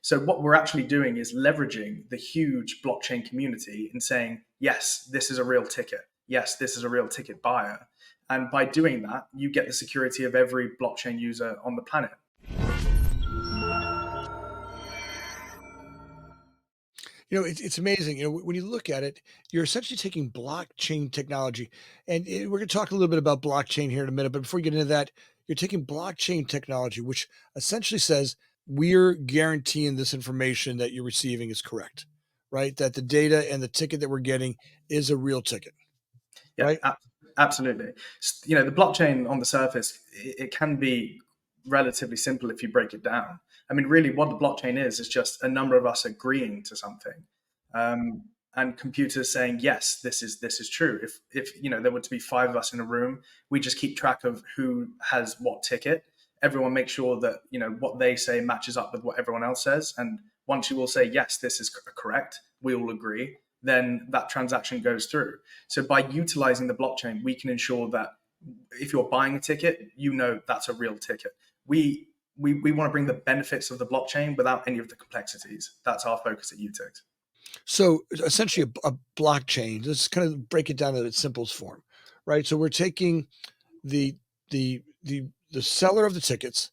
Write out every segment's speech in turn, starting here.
So what we're actually doing is leveraging the huge blockchain community and saying, yes, this is a real ticket. Yes, this is a real ticket buyer. And by doing that, you get the security of every blockchain user on the planet. It's amazing. When you look at it, you're essentially taking blockchain technology, and we're going to talk a little bit about blockchain here in a minute. But before we get into that, you're taking blockchain technology, which essentially says we're guaranteeing this information that you're receiving is correct, right? That the data and the ticket that we're getting is a real ticket, Yeah, right? absolutely. The blockchain on the surface, it can be relatively simple if you break it down. I mean, really, what the blockchain is just a number of us agreeing to something, and computers saying, yes, this is true. If there were to be five of us in a room, we just keep track of who has what ticket. Everyone makes sure that what they say matches up with what everyone else says, and once you all say yes, this is correct, we all agree, then that transaction goes through. So by utilizing the blockchain, we can ensure that if you're buying a ticket, that's a real ticket. We want to bring the benefits of the blockchain without any of the complexities. That's our focus at Utix. So essentially, a blockchain. Let's kind of break it down to its simplest form, right? So we're taking the the seller of the tickets,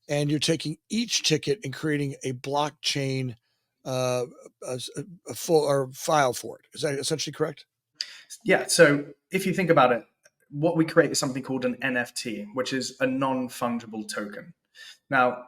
and you're taking each ticket and creating a blockchain, uh, a full or file for it. Is that essentially correct? Yeah. So if you think about it, what we create is something called an NFT, which is a non-fungible token. Now,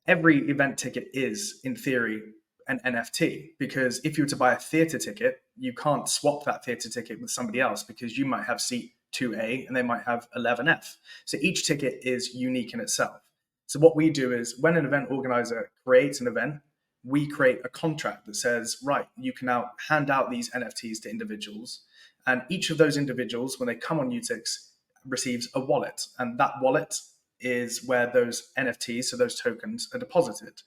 every event ticket is, in theory, an NFT, because if you were to buy a theater ticket, you can't swap that theater ticket with somebody else because you might have seat 2A and they might have 11F. So each ticket is unique in itself. So what we do is when an event organizer creates an event, we create a contract that says, right, you can now hand out these NFTs to individuals. And each of those individuals, when they come on Utix, receives a wallet. And that wallet is where those NFTs, so those tokens, are deposited.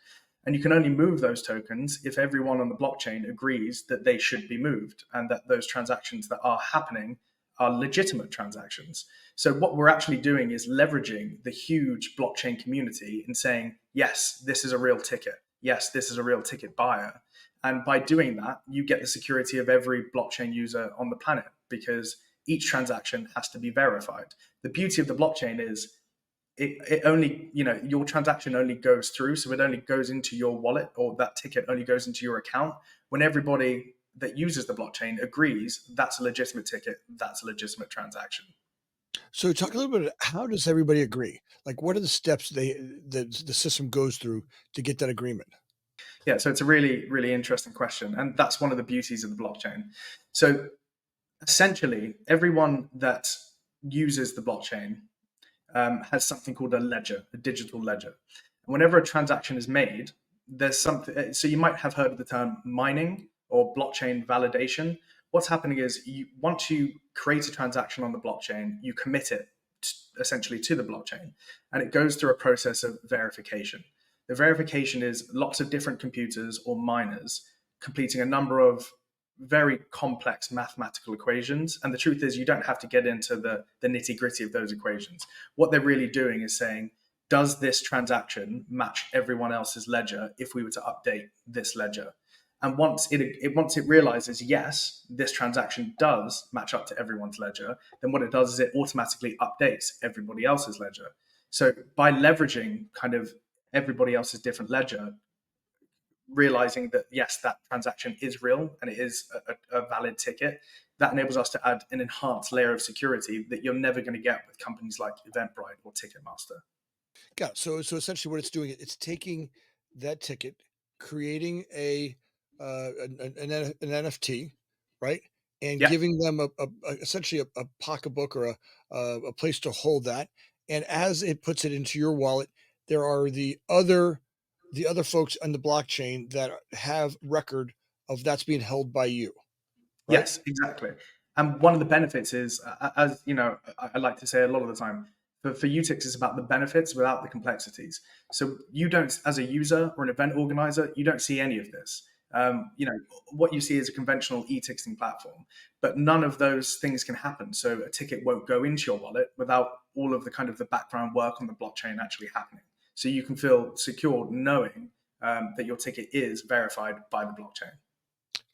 And you can only move those tokens if everyone on the blockchain agrees that they should be moved and that those transactions that are happening are legitimate transactions. So what we're actually doing is leveraging the huge blockchain community and saying, yes, this is a real ticket. Yes, this is a real ticket buyer. And by doing that, you get the security of every blockchain user on the planet because each transaction has to be verified. The beauty of the blockchain is it only, your transaction only goes through, so it only goes into your wallet, or that ticket only goes into your account when everybody that uses the blockchain agrees that's a legitimate ticket, that's a legitimate transaction. So talk a little bit. How does everybody agree? Like, what are the steps the system goes through to get that agreement? Yeah, so it's a really, really interesting question, and that's one of the beauties of the blockchain. So essentially, everyone that uses the blockchain has something called a ledger, a digital ledger. And whenever a transaction is made, there's something. So you might have heard of the term mining or blockchain validation. What's happening is once you create a transaction on the blockchain, you commit it essentially to the blockchain, and it goes through a process of verification. The verification is lots of different computers or miners completing a number of very complex mathematical equations. And the truth is, you don't have to get into the nitty gritty of those equations. What they're really doing is saying, does this transaction match everyone else's ledger if we were to update this ledger? And once it realizes, yes, this transaction does match up to everyone's ledger, then what it does is it automatically updates everybody else's ledger. So by leveraging kind of everybody else's different ledger, realizing that yes, that transaction is real and it is a valid ticket, that enables us to add an enhanced layer of security that you're never going to get with companies like Eventbrite or Ticketmaster. Got it. So essentially, what it's doing, it's taking that ticket, creating an NFT, right, and Yeah. giving them essentially a pocketbook or a place to hold that. And as it puts it into your wallet, there are the other folks on the blockchain that have record of that's being held by you, right? Yes, exactly. And one of the benefits is, as you know, I like to say a lot of the time, for Utix, it's about the benefits without the complexities. So you don't, as a user or an event organizer, you don't see any of this. What you see is a conventional e-ticketing platform, but none of those things can happen. So a ticket won't go into your wallet without all of the kind of the background work on the blockchain actually happening. So you can feel secure knowing that your ticket is verified by the blockchain.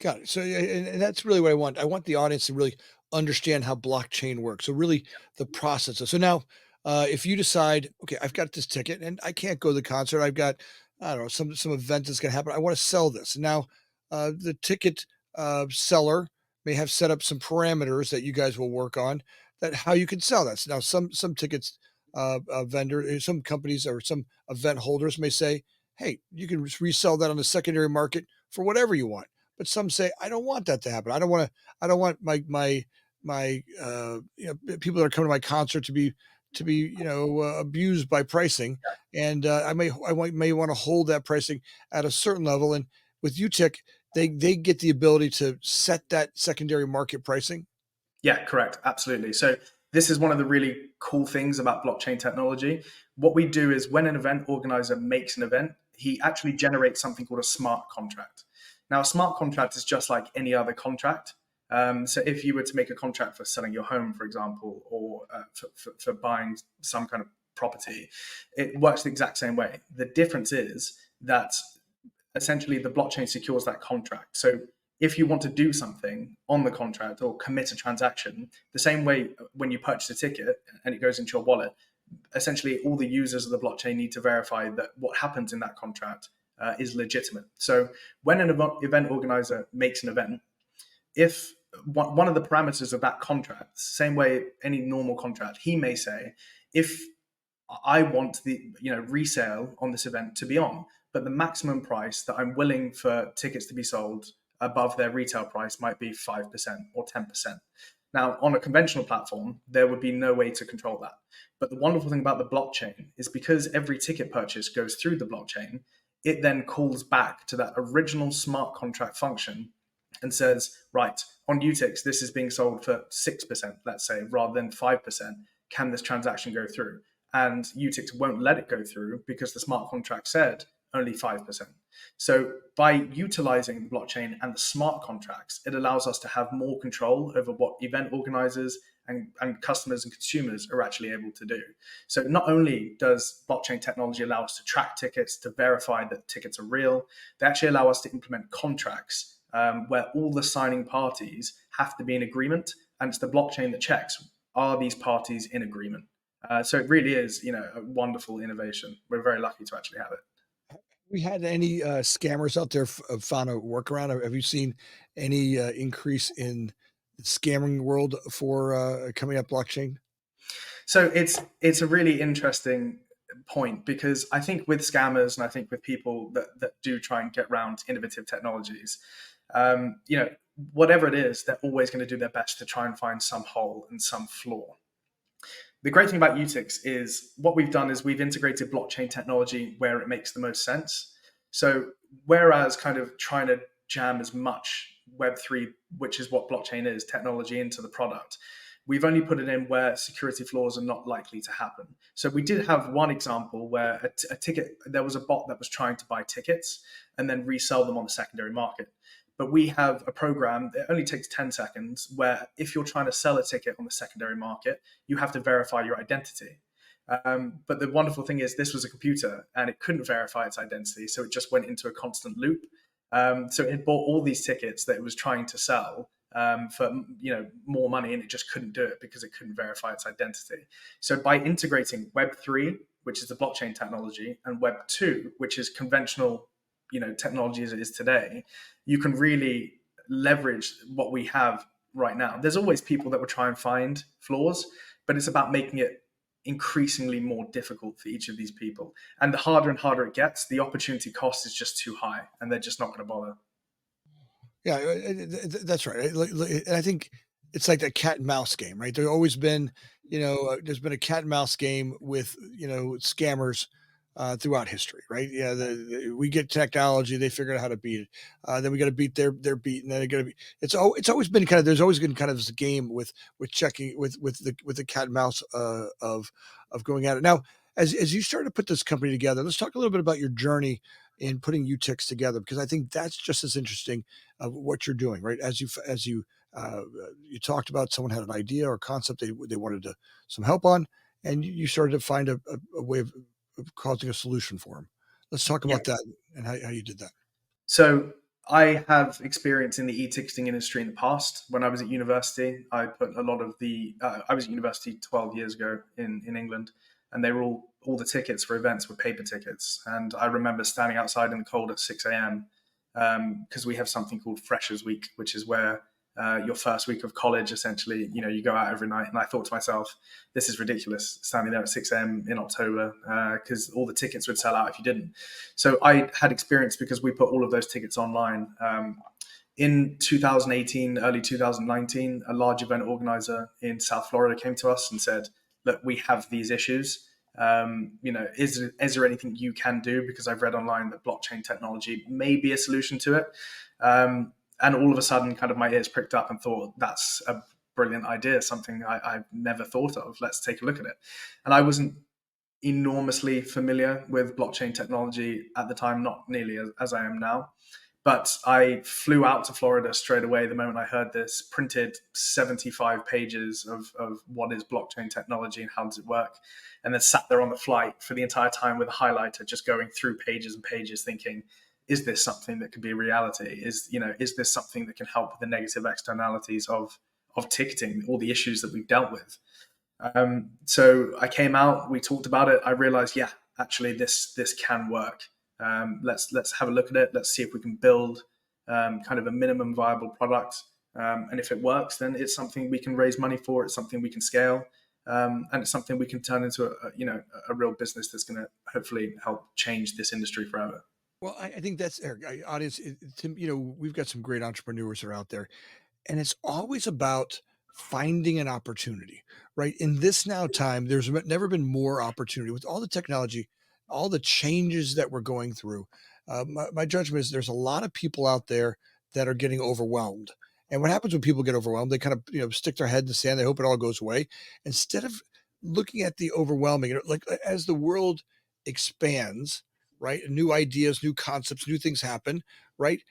Got it. So, yeah, and that's really what I want. I want the audience to really understand how blockchain works. So, really, the process. So now, if you decide, okay, I've got this ticket and I can't go to the concert. I've got, I don't know, some event that's going to happen. I want to sell this. And now, the ticket seller may have set up some parameters that you guys will work on that how you can sell that. So now, some tickets some companies or some event holders may say, hey, you can resell that on the secondary market for whatever you want, but some say, I don't want that to happen. I don't want my people that are coming to my concert to be abused by pricing, and may want to hold that pricing at a certain level. And with UTIC, they get the ability to set that secondary market pricing. Yeah, correct. Absolutely. So this is one of the really cool things about blockchain technology. What we do is when an event organizer makes an event, he actually generates something called a smart contract. Now, a smart contract is just like any other contract. So if you were to make a contract for selling your home, for example, or for buying some kind of property, it works the exact same way. The difference is that essentially the blockchain secures that contract. So if you want to do something on the contract or commit a transaction, the same way when you purchase a ticket and it goes into your wallet, essentially all the users of the blockchain need to verify that what happens in that contract is legitimate. So when an event organizer makes an event, if one of the parameters of that contract, same way any normal contract, he may say, if I want the resale on this event to be on, but the maximum price that I'm willing for tickets to be sold above their retail price might be 5% or 10%. Now, on a conventional platform, there would be no way to control that. But the wonderful thing about the blockchain is because every ticket purchase goes through the blockchain, it then calls back to that original smart contract function and says, right, on Utix, this is being sold for 6%, let's say, rather than 5%. Can this transaction go through? And Utix won't let it go through because the smart contract said only 5%. So by utilizing the blockchain and the smart contracts, it allows us to have more control over what event organizers and customers and consumers are actually able to do. So not only does blockchain technology allow us to track tickets, to verify that tickets are real, they actually allow us to implement contracts where all the signing parties have to be in agreement, and it's the blockchain that checks, are these parties in agreement? So it really is, a wonderful innovation. We're very lucky to actually have it. We had any scammers out there found a workaround? Have you seen any increase in the scamming world for coming up blockchain? So it's a really interesting point because I think with scammers and I think with people that do try and get around innovative technologies, whatever it is, they're always going to do their best to try and find some hole and some flaw. The great thing about Utix is what we've done is we've integrated blockchain technology where it makes the most sense. So whereas kind of trying to jam as much Web3, which is what blockchain is, technology into the product, we've only put it in where security flaws are not likely to happen. So we did have one example where a ticket, there was a bot that was trying to buy tickets and then resell them on the secondary market. But we have a program that only takes 10 seconds where if you're trying to sell a ticket on the secondary market, you have to verify your identity. But the wonderful thing is this was a computer and it couldn't verify its identity. So it just went into a constant loop. So it bought all these tickets that it was trying to sell for more money, and it just couldn't do it because it couldn't verify its identity. So by integrating Web3, which is the blockchain technology, and Web2, which is conventional technology as it is today, you can really leverage what we have right now. There's always people that will try and find flaws, but it's about making it increasingly more difficult for each of these people. And the harder and harder it gets, the opportunity cost is just too high, and they're just not going to bother. Yeah, that's right. And I think it's like that cat and mouse game, right? There's always been, there's been a cat and mouse game with, scammers throughout history, right? Yeah, we get technology, they figure out how to beat it. Then we got to beat their beat, and then it's always been kind of there's always been kind of this game with checking with the cat and mouse of going at it. Now, as you start to put this company together, let's talk a little bit about your journey in putting Utix together, because I think that's just as interesting of what you're doing, right? Uh, you talked about someone had an idea or concept they wanted some help on, and you started to find a way of causing a solution for them. Let's talk Yeah. about that and how you did that. So I have experience in the e-ticketing industry in the past. When I was at university, I put a lot of the. I was at university 12 years ago in England, and they were all the tickets for events were paper tickets. And I remember standing outside in the cold at 6 a.m. Because we have something called Freshers Week, which is where your first week of college, essentially, you go out every night. And I thought to myself, this is ridiculous, standing there at 6 a.m. in October, because all the tickets would sell out if you didn't. So I had experience because we put all of those tickets online. In 2018, early 2019, a large event organizer in South Florida came to us and said, "Look, we have these issues. Is there anything you can do? Because I've read online that blockchain technology may be a solution to it." And all of a sudden, kind of my ears pricked up and thought, "That's a brilliant idea, something I've never thought of. Let's take a look at it." And I wasn't enormously familiar with blockchain technology at the time, not nearly as I am now. But I flew out to Florida straight away the moment I heard this, printed 75 pages of what is blockchain technology and how does it work, and then sat there on the flight for the entire time with a highlighter, just going through pages and pages, thinking, is this something that could be a reality? Is this something that can help with the negative externalities of ticketing, all the issues that we've dealt with? So I came out, we talked about it. I realized, yeah, actually, this can work. Let's have a look at it. Let's see if we can build kind of a minimum viable product. And if it works, then it's something we can raise money for. It's something we can scale, and it's something we can turn into a real business that's going to hopefully help change this industry forever. Well, I think that's Eric, audience. We've got some great entrepreneurs that are out there, and it's always about finding an opportunity, right? In this now time, there's never been more opportunity with all the technology, all the changes that we're going through. My judgment is there's a lot of people out there that are getting overwhelmed. And what happens when people get overwhelmed? They kind of stick their head in the sand. They hope it all goes away instead of looking at the overwhelming. Like as the world expands, right? New ideas, new concepts, new things happen, right?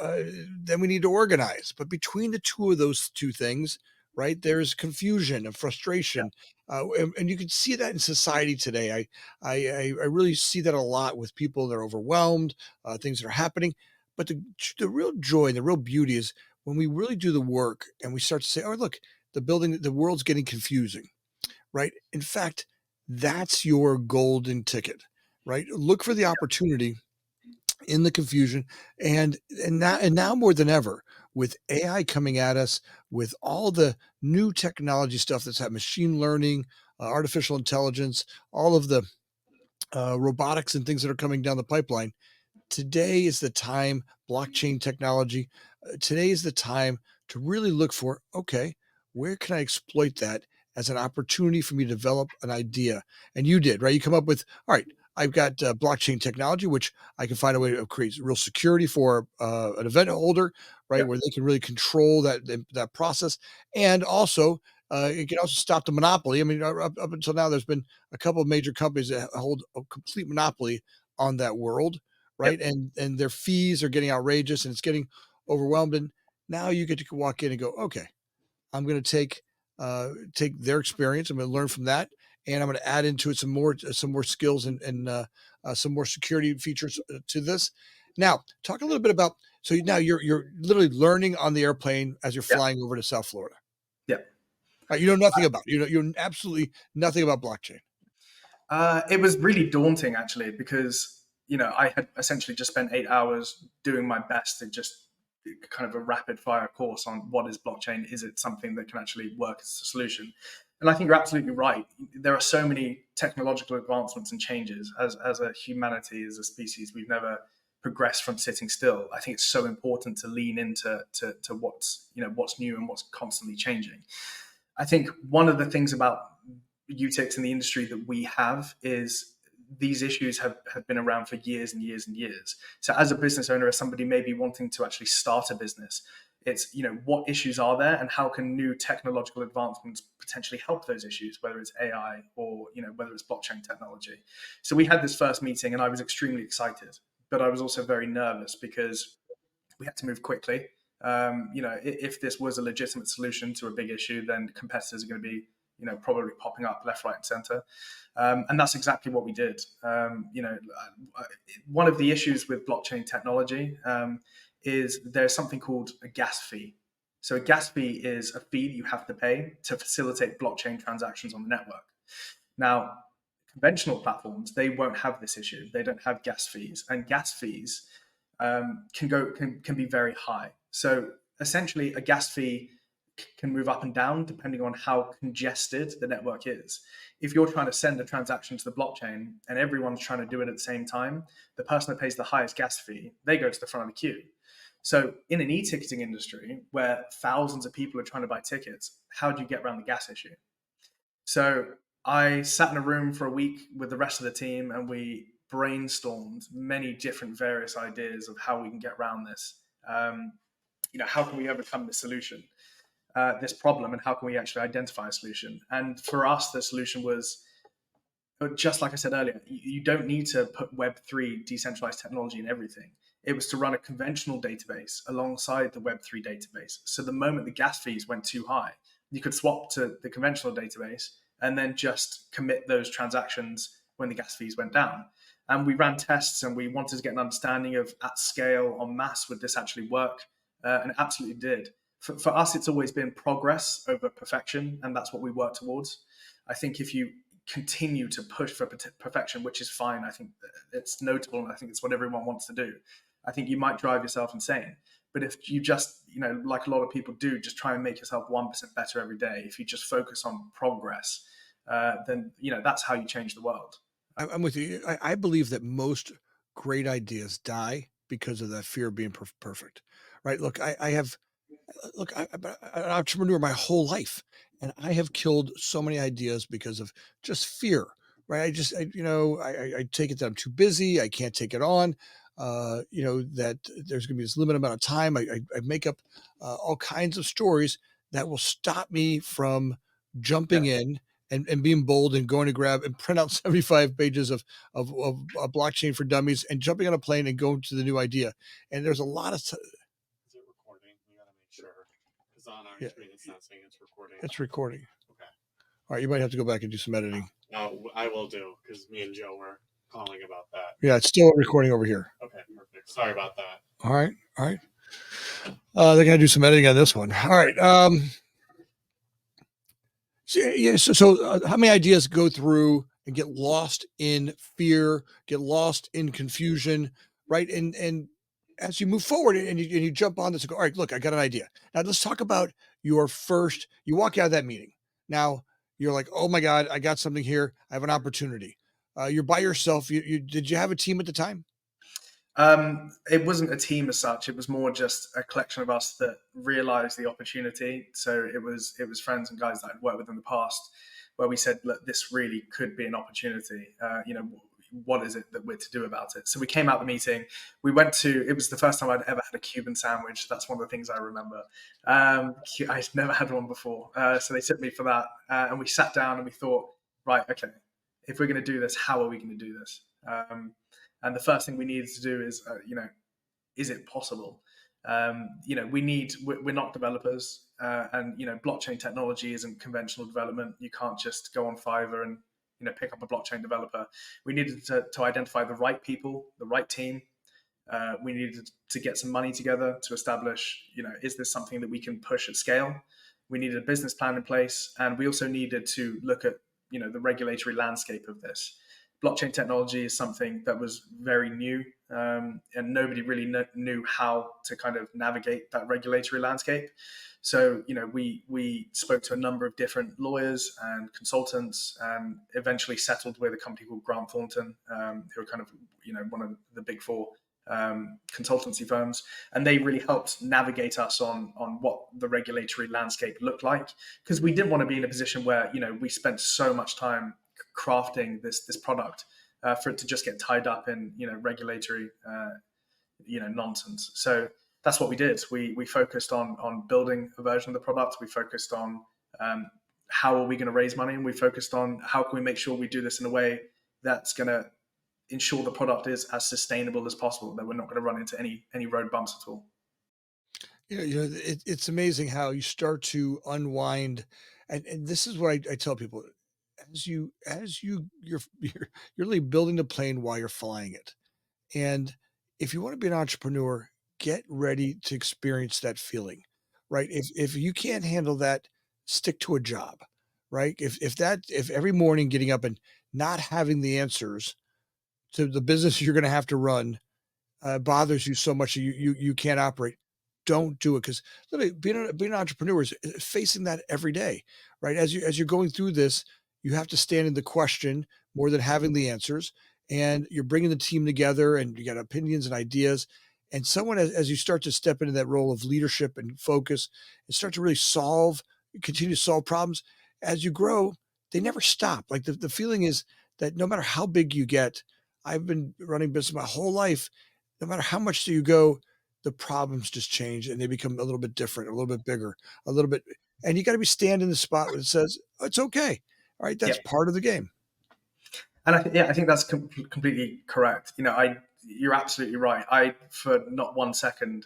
uh, then we need to organize. But between the two of those two things, right, there's confusion and Yeah, frustration, and you can see that in society today. I really see that a lot with people that are overwhelmed, things that are happening. But the real joy and the real beauty is when we really do the work and we start to say, "Oh, look, the world's getting confusing." Right? In fact, that's your golden ticket. Right? Look for the opportunity in the confusion and now more than ever with AI coming at us with all the new technology stuff that's had machine learning, artificial intelligence, all of the robotics and things that are coming down the pipeline. Today is the time, blockchain technology. Today is the time to really look for, okay, where can I exploit that as an opportunity for me to develop an idea? And you did, right? You come up with, all right, I've got blockchain technology, which I can find a way to create real security for an event holder, right, yeah, where they can really control that process, and also it can also stop the monopoly. I mean, up until now, there's been a couple of major companies that hold a complete monopoly on that world, yeah, right? And their fees are getting outrageous and it's getting overwhelmed. And now you get to walk in and go, okay, I'm going to take their experience. I'm going to learn from that, and I'm going to add into it some more skills and some more security features to this. Now, talk a little bit about now you're literally learning on the airplane as you're yeah, flying over to South Florida. yeah. Right, you know nothing about you know absolutely nothing about blockchain. It was really daunting actually because I had essentially just spent 8 hours doing my best to just kind of a rapid fire course on what is blockchain. Is it something that can actually work as a solution? And I think you're absolutely right. There are so many technological advancements and changes as a humanity, as a species. We've never progressed from sitting still. I think it's so important to lean into to what's new and what's constantly changing. I think one of the things about Utix in the industry that we have is these issues have been around for years and years and years. So as a business owner, as somebody maybe wanting to actually start a business, it's what issues are there and how can new technological advancements potentially help those issues, whether it's AI or whether it's blockchain technology. So we had this first meeting and I was extremely excited, but I was also very nervous because we had to move quickly. If this was a legitimate solution to a big issue, then competitors are going to be probably popping up left, right, and center. And that's exactly what we did. One of the issues with blockchain technology is there's something called a gas fee. So a gas fee is a fee that you have to pay to facilitate blockchain transactions on the network. Now, conventional platforms, they won't have this issue. They don't have gas fees, and gas fees can be very high. So essentially, a gas fee can move up and down depending on how congested the network is. If you're trying to send a transaction to the blockchain and everyone's trying to do it at the same time, the person that pays the highest gas fee, they go to the front of the queue. So in an e-ticketing industry where thousands of people are trying to buy tickets, how do you get around the gas issue? So I sat in a room for a week with the rest of the team and we brainstormed many different various ideas of how we can get around this. How can we overcome this solution, this problem, and how can we actually identify a solution? And for us, the solution was, just like I said earlier, you don't need to put Web3 decentralized technology in everything. It was to run a conventional database alongside the Web3 database. So the moment the gas fees went too high, you could swap to the conventional database and then just commit those transactions when the gas fees went down. And we ran tests and we wanted to get an understanding of at scale, en masse, would this actually work? And it absolutely did. For us, it's always been progress over perfection, and that's what we work towards. I think if you continue to push for perfection, which is fine, I think it's notable, and I think it's what everyone wants to do. I think you might drive yourself insane. But if you just, like a lot of people do, just try and make yourself 1% better every day, if you just focus on progress, then, that's how you change the world. I'm with you. I believe that most great ideas die because of that fear of being perfect, right? Look, I have look, I've been an entrepreneur my whole life, and I have killed so many ideas because of just fear, right? I take it that I'm too busy, I can't take it on, that there's going to be this limited amount of time. I make up all kinds of stories that will stop me from Yeah. jumping in and being bold and going to grab and print out 75 pages of a blockchain for dummies and jumping on a plane and going to the new idea. And there's a lot of Is it recording? We gotta make sure. Because on our Yeah. screen it's not saying it's recording. It's recording. Okay. All right, you might have to go back and do some editing. No, I will do because me and Joe were calling about that. Yeah, it's still recording over here. Okay, perfect. Sorry about that. All right, all right. They're gonna do some editing on this one. All right. So how many ideas go through and get lost in fear, get lost in confusion, right? And as you move forward and you jump on this and go, all right, look, I got an idea. Now let's talk about your first. You walk out of that meeting. Now you're like, oh my God, I got something here. I have an opportunity. You're by yourself. Did you have a team at the time? It wasn't a team as such. It was more just a collection of us that realized the opportunity. So it was friends and guys that I'd worked with in the past, where we said, look, this really could be an opportunity. What is it that we're to do about it? So we came out the meeting. We went to. It was the first time I'd ever had a Cuban sandwich. That's one of the things I remember. I'd never had one before, so they took me for that, and we sat down and we thought, right, okay, if we're going to do this, how are we going to do this? And the first thing we needed to do is, is it possible? We're not developers, and blockchain technology isn't conventional development. You can't just go on Fiverr and pick up a blockchain developer. We needed to identify the right people, the right team. We needed to get some money together to establish, is this something that we can push at scale? We needed a business plan in place, and we also needed to look at the regulatory landscape of this. Blockchain technology is something that was very new, and nobody really knew how to kind of navigate that regulatory landscape. So, we spoke to a number of different lawyers and consultants, and eventually settled with a company called Grant Thornton, who are kind of one of the big four consultancy firms, and they really helped navigate us on what the regulatory landscape looked like, because we didn't want to be in a position where we spent so much time crafting this product for it to just get tied up in regulatory nonsense. So that's what we did. We focused on building a version of the product. We focused on how are we going to raise money, and we focused on how can we make sure we do this in a way that's going to ensure the product is as sustainable as possible, that we're not going to run into any road bumps at all. It's amazing how you start to unwind And this is what I tell people: you're really building the plane while you're flying it. And if you want to be an entrepreneur, get ready to experience that feeling, right? If you can't handle that, stick to a job, right? If every morning getting up and not having the answers to the business you're going to have to run bothers you so much that you can't operate, don't do it, because literally being an entrepreneur is facing that every day, right? As you're going through this, you have to stand in the question more than having the answers, and you're bringing the team together, and you got opinions and ideas. And someone, as you start to step into that role of leadership and focus, and start to really continue to solve problems as you grow, they never stop. Like the feeling is that no matter how big you get, I've been running business my whole life, no matter how much do you go, the problems just change and they become a little bit different, a little bit bigger, a little bit. And you got to be standing in the spot where it says, oh, it's okay. All right. Yeah. That's part of the game. And I think that's completely correct. You're absolutely right. I, for not 1 second,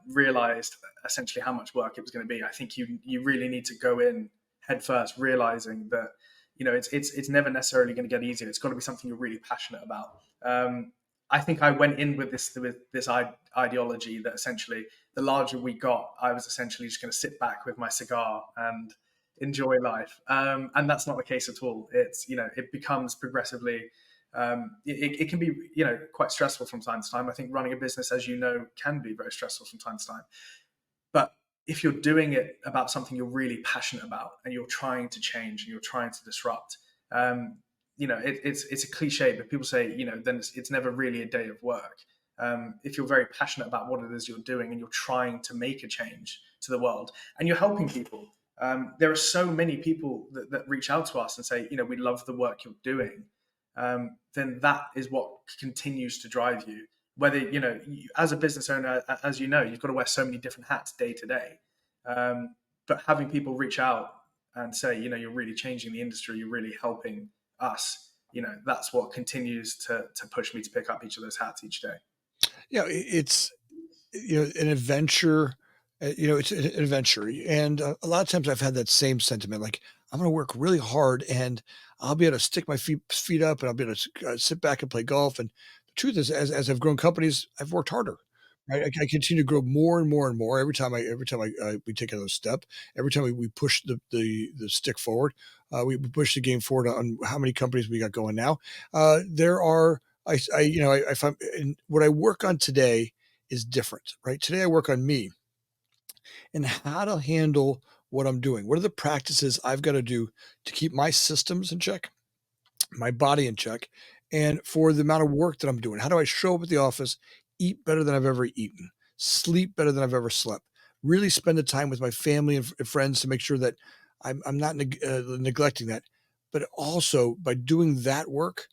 realized essentially how much work it was going to be. I think you really need to go in head first, realizing that it's never necessarily going to get easier. It's got to be something you're really passionate about. I think I went in with this ideology that essentially the larger we got, I was essentially just going to sit back with my cigar and enjoy life. And that's not the case at all. It becomes progressively, it can be, quite stressful from time to time. I think running a business, as you know, can be very stressful from time to time. But if you're doing it about something you're really passionate about and you're trying to change and you're trying to disrupt, it's a cliche, but people say, then it's never really a day of work. If you're very passionate about what it is you're doing and you're trying to make a change to the world and you're helping people, there are so many people that reach out to us and say, we love the work you're doing. Then that is what continues to drive you. Whether, as a business owner, as you know, you've got to wear so many different hats day to day. But having people reach out and say, you're really changing the industry, you're really helping us, that's what continues to push me to pick up each of those hats each day. It's, an adventure. It's an adventure. And a lot of times I've had that same sentiment, like I'm going to work really hard and I'll be able to stick my feet up and I'll be able to sit back and play golf. And the truth is, as I've grown companies, I've worked harder. Right? I continue to grow more and more and more every time we take another step. Every time we push the stick forward, we push the game forward on how many companies we got going now. There are I find, and what I work on today is different. Right? Today I work on me and how to handle what I'm doing. What are the practices I've got to do to keep my systems in check, my body in check, and for the amount of work that I'm doing? How do I show up at the office, eat better than I've ever eaten, sleep better than I've ever slept, really spend the time with my family and friends to make sure that I'm not neglecting that. But also by doing that work,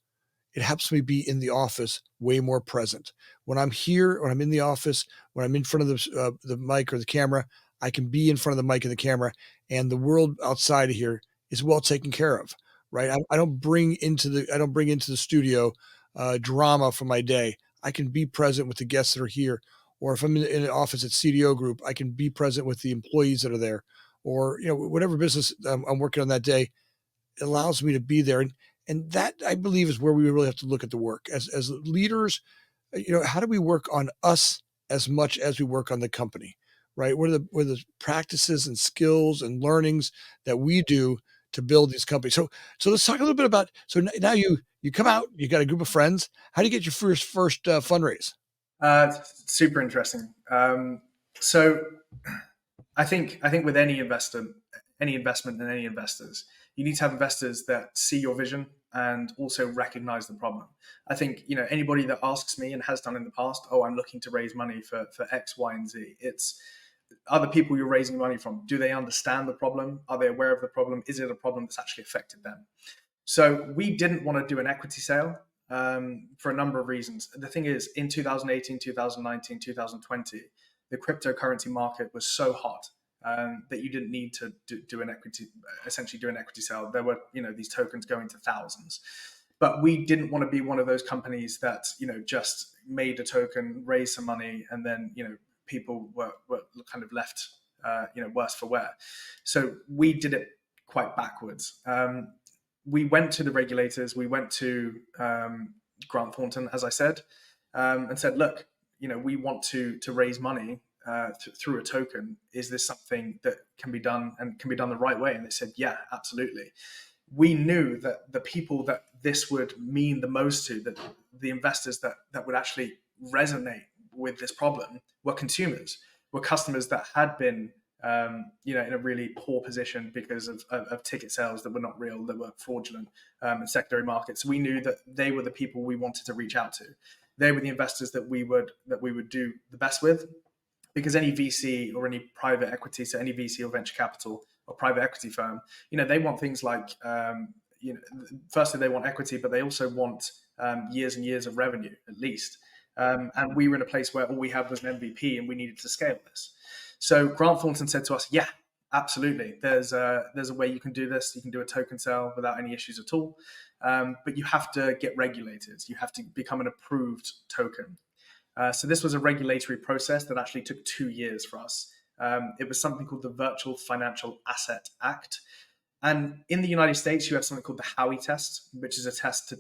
it helps me be in the office way more present. When I'm here, when I'm in the office, when I'm in front of the mic or the camera, I can be in front of the mic and the camera, and the world outside of here is well taken care of, right? I don't bring into the studio drama from my day. I can be present with the guests that are here, or if I'm in an office at CDO Group, I can be present with the employees that are there, or whatever business I'm working on that day. It allows me to be there. And that, I believe, is where we really have to look at the work as leaders. How do we work on us as much as we work on the company, right? What are the practices and skills and learnings that we do to build these companies? So let's talk a little bit about, so now you come out, you got a group of friends. How do you get your first fundraise? Super interesting. So I think with any investment and any investors, you need to have investors that see your vision and also recognize the problem. I think, anybody that asks me and has done in the past, oh, I'm looking to raise money for X, Y, and Z. It's other people you're raising money from. Do they understand the problem? Are they aware of the problem? Is it a problem that's actually affected them? So we didn't want to do an equity sale for a number of reasons. The thing is, in 2018, 2019, 2020, the cryptocurrency market was so hot that you didn't need to do an equity sale. There were, these tokens going to thousands. But we didn't want to be one of those companies that, just made a token, raised some money, and then, people were kind of left worse for wear. So we did it quite backwards. We went to the regulators, we went to Grant Thornton, as I said, and said, look, we want to raise money through a token. Is this something that can be done and can be done the right way? And they said, yeah, absolutely. We knew that the people that this would mean the most to, that the investors that would actually resonate with this problem, were consumers, were customers that had been in a really poor position because of ticket sales that were not real, that were fraudulent, in secondary markets. We knew that they were the people we wanted to reach out to. They were the investors that we would do the best with, because any VC or any private equity, so any VC or venture capital or private equity firm, they want things like, firstly they want equity, but they also want years and years of revenue at least. And we were in a place where all we had was an MVP and we needed to scale this. So Grant Thornton said to us, yeah, absolutely. There's a way you can do this. You can do a token sale without any issues at all. But you have to get regulated. You have to become an approved token. So this was a regulatory process that actually took 2 years for us. It was something called the Virtual Financial Asset Act. And in the United States, you have something called the Howey test, which is a test to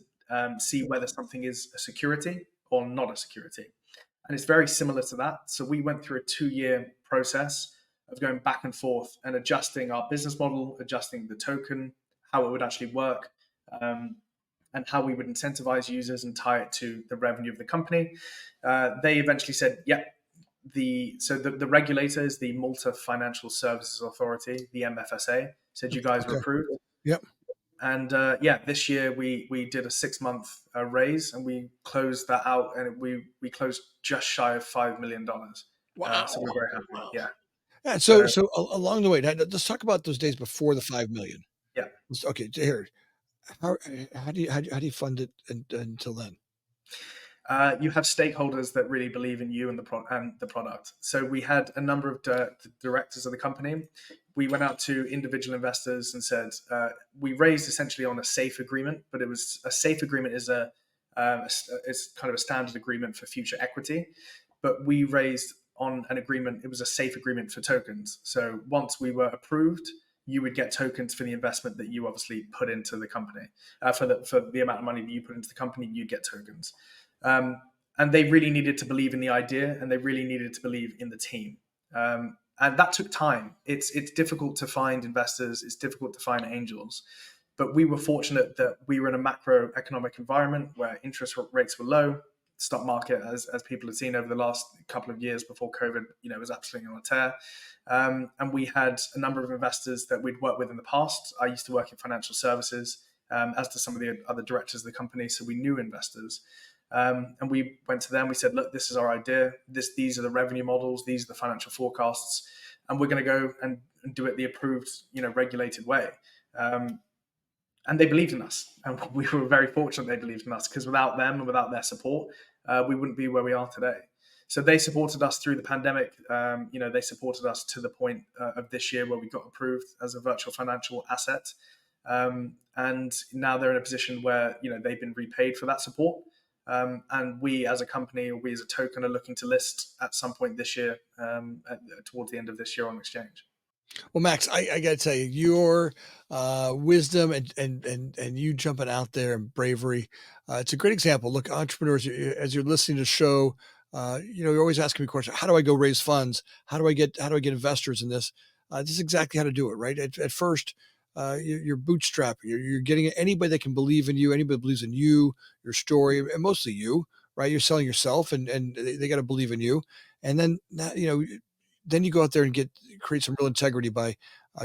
see whether something is a security or not a security. And it's very similar to that. So we went through a 2-year process of going back and forth and adjusting our business model, adjusting the token, how it would actually work, and how we would incentivize users and tie it to the revenue of the company. They eventually said, yeah, the regulator is the Malta Financial Services Authority, the MFSA, said you guys were approved. Yep. And this year we did a 6-month raise, and we closed that out, and we closed just shy of $5 million. Wow. So we're very happy. Wow. Yeah. Yeah. So along the way, let's talk about those days before the 5 million. Yeah. Okay. Here, how do you fund it until then? You have stakeholders that really believe in you and the product. So we had a number of directors of the company. We went out to individual investors and said, we raised essentially on a safe agreement, but it was a safe agreement is it's kind of a standard agreement for future equity. But we raised on an agreement, it was a safe agreement for tokens. So once we were approved, you would get tokens for the investment that you obviously put into the company. For the amount of money that you put into the company, you'd get tokens. And they really needed to believe in the idea, and they really needed to believe in the team. And that took time. It's difficult to find investors. It's difficult to find angels. But we were fortunate that we were in a macroeconomic environment where interest rates were low. Stock market, as people had seen over the last couple of years before COVID, was absolutely on a tear. And we had a number of investors that we'd worked with in the past. I used to work in financial services, as do some of the other directors of the company, so we knew investors. And we went to them. We said, look, this is our idea. These are the revenue models. These are the financial forecasts. And we're going to go and do it the approved, regulated way. And they believed in us. And we were very fortunate they believed in us, because without them and without their support, we wouldn't be where we are today. So they supported us through the pandemic. They supported us to the point of this year where we got approved as a virtual financial asset. And now they're in a position where, they've been repaid for that support. And we as a company, or we as a token, are looking to list at some point this year, towards the end of this year on exchange. Well, Max, I got to tell you, your wisdom and you jumping out there and bravery, it's a great example. Look, entrepreneurs, as you're listening to the show, you're always asking me questions. How do I go raise funds? How do I get investors in this? This is exactly how to do it, right? At first, you're bootstrapping. You're getting anybody that can believe in you. Anybody believes in you, your story, and mostly you, right? You're selling yourself, and they got to believe in you. And then then you go out there and create some real integrity by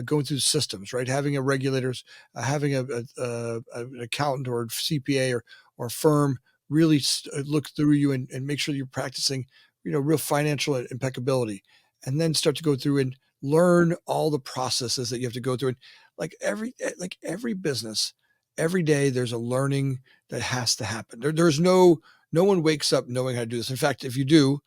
going through the systems, right? Having a regulators, having an accountant or a CPA or a firm really look through you and make sure you're practicing, real financial impeccability, and then start to go through and learn all the processes that you have to go through. And like every business, every day there's a learning that has to happen. There's no one wakes up knowing how to do this. In fact, if you do,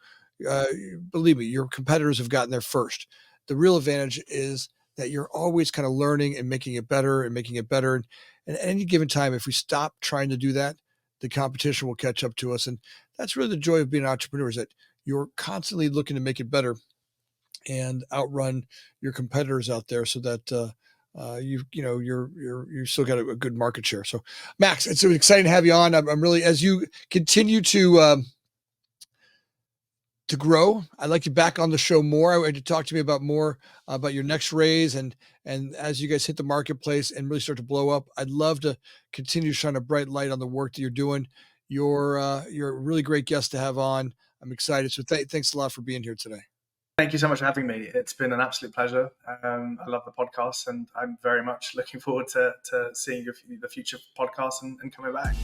believe me, your competitors have gotten there first. The real advantage is that you're always kind of learning and making it better and making it better. And at any given time, if we stop trying to do that, the competition will catch up to us. And that's really the joy of being an entrepreneur, is that you're constantly looking to make it better. and outrun your competitors out there, so that you still got a good market share. So, Max, it's exciting to have you on. I'm really, as you continue to grow, I'd like you back on the show more. I want you to talk to me about more about your next raise, and as you guys hit the marketplace and really start to blow up, I'd love to continue to shine a bright light on the work that you're doing. You're a really great guest to have on. I'm excited. So thanks a lot for being here today. Thank you so much for having me. It's been an absolute pleasure. I love the podcast, and I'm very much looking forward to seeing the future podcasts and coming back.